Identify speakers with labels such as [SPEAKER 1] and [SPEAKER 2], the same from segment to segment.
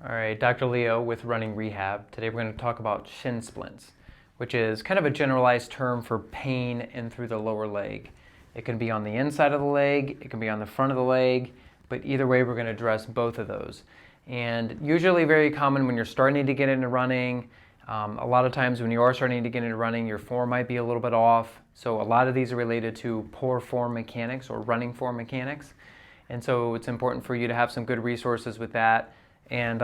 [SPEAKER 1] All right, Dr. Leo with Running Rehab. Today we're going to talk about shin splints, which is kind of a generalized term for pain in through the lower leg. It can be on the inside of the leg, it can be on the front of the leg, but either way we're going to address both of those. And usually very common when you're starting to get into running. A lot of times when you are starting to get into running, your form might be a little bit off. So a lot of these are related to poor form mechanics or running form mechanics. And so it's important for you to have some good resources with that. And,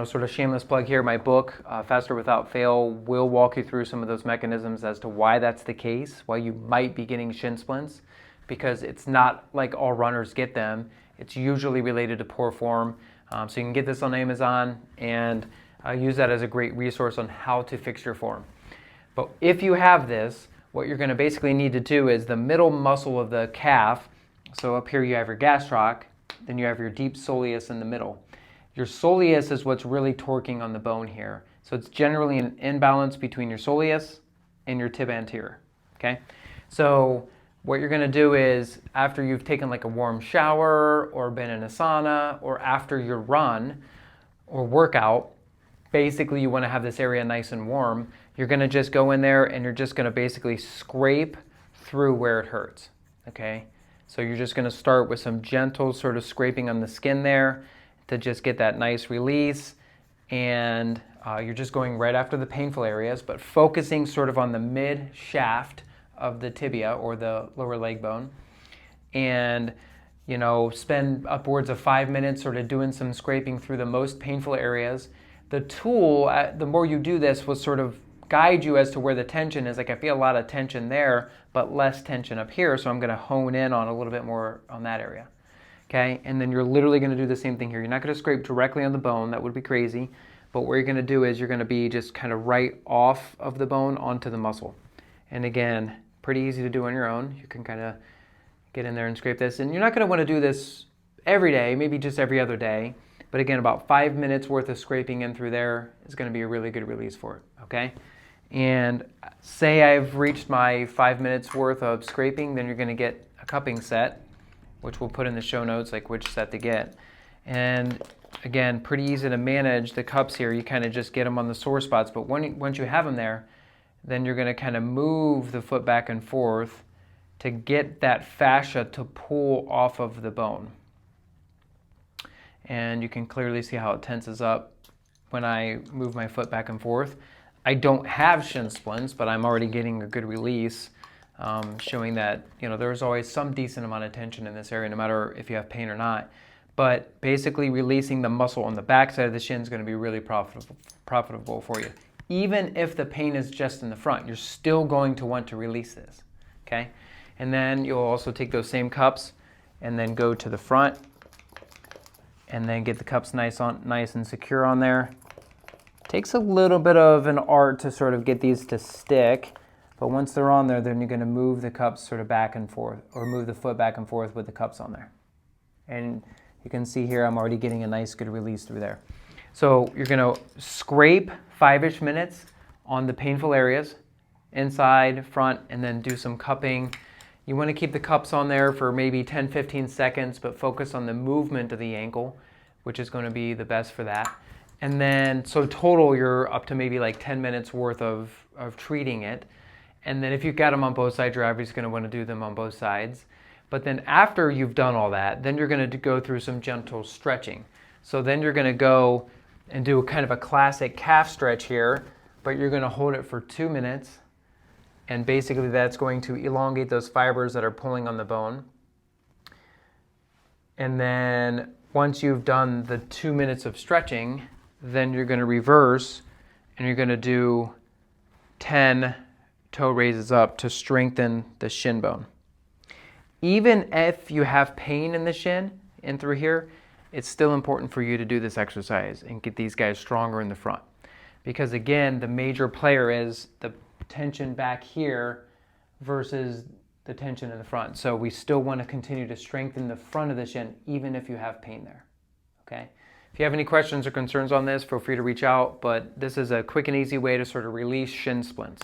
[SPEAKER 1] sort of shameless plug here, my book, Faster Without Fail, will walk you through some of those mechanisms as to why that's the case, why you might be getting shin splints, because it's not like all runners get them. It's usually related to poor form. So you can get this on Amazon and use that as a great resource on how to fix your form. But if you have this, what you're going to basically need to do is the middle muscle of the calf. So up here you have your gastroc, then you have your deep soleus in the middle. Your soleus is what's really torquing on the bone here. So it's generally an imbalance between your soleus and your tib anterior, okay? So what you're gonna do is after you've taken like a warm shower or been in a sauna or after your run or workout, basically you wanna have this area nice and warm. You're gonna just go in there and you're just gonna basically scrape through where it hurts, okay? So you're just gonna start with some gentle sort of scraping on the skin there to just get that nice release, and you're just going right after the painful areas, but focusing sort of on the mid shaft of the tibia or the lower leg bone, and spend upwards of 5 minutes sort of doing some scraping through the most painful areas. The tool, the more you do this, will sort of guide you as to where the tension is. Like I feel a lot of tension there, but less tension up here, so I'm going to hone in on a little bit more on that area. Okay, and then you're literally going to do the same thing here. You're not going to scrape directly on the bone. That would be crazy. But what you're going to do is you're going to be just kind of right off of the bone onto the muscle. And again, pretty easy to do on your own. You can kind of get in there and scrape this. And you're not going to want to do this every day, maybe just every other day. But again, about 5 minutes worth of scraping in through there is going to be a really good release for it. Okay, and say I've reached my 5 minutes worth of scraping, then you're going to get a cupping set, which we'll put in the show notes, like which set to get. And again, pretty easy to manage the cups here. You kind of just get them on the sore spots, but once you have them there, then you're going to kind of move the foot back and forth to get that fascia to pull off of the bone. And you can clearly see how it tenses up when I move my foot back and forth. I don't have shin splints, but I'm already getting a good release. Showing that there's always some decent amount of tension in this area, no matter if you have pain or not. But basically releasing the muscle on the back side of the shin is going to be really profitable for you. Even if the pain is just in the front, you're still going to want to release this, okay? And then you'll also take those same cups and then go to the front and then get the cups nice and secure on there. Takes a little bit of an art to sort of get these to stick. But once they're on there, then you're going to move the cups sort of back and forth, or move the foot back and forth with the cups on there. And you can see here I'm already getting a nice good release through there. So you're going to scrape 5-ish minutes on the painful areas, inside, front, and then do some cupping. You want to keep the cups on there for maybe 10-15 seconds, but focus on the movement of the ankle, which is going to be the best for that. And then, so total, you're up to maybe like 10 minutes worth of treating it. And then if you've got them on both sides, you're obviously going to want to do them on both sides. But then after you've done all that, then you're going to go through some gentle stretching. So then you're going to go and do kind of a classic calf stretch here, but you're going to hold it for 2 minutes. And basically that's going to elongate those fibers that are pulling on the bone. And then once you've done the 2 minutes of stretching, then you're going to reverse and you're going to do 10 toe raises up to strengthen the shin bone. Even if you have pain in the shin and through here, it's still important for you to do this exercise and get these guys stronger in the front. Because again, the major player is the tension back here versus the tension in the front. So we still want to continue to strengthen the front of the shin even if you have pain there. Okay? If you have any questions or concerns on this, feel free to reach out, but this is a quick and easy way to sort of release shin splints.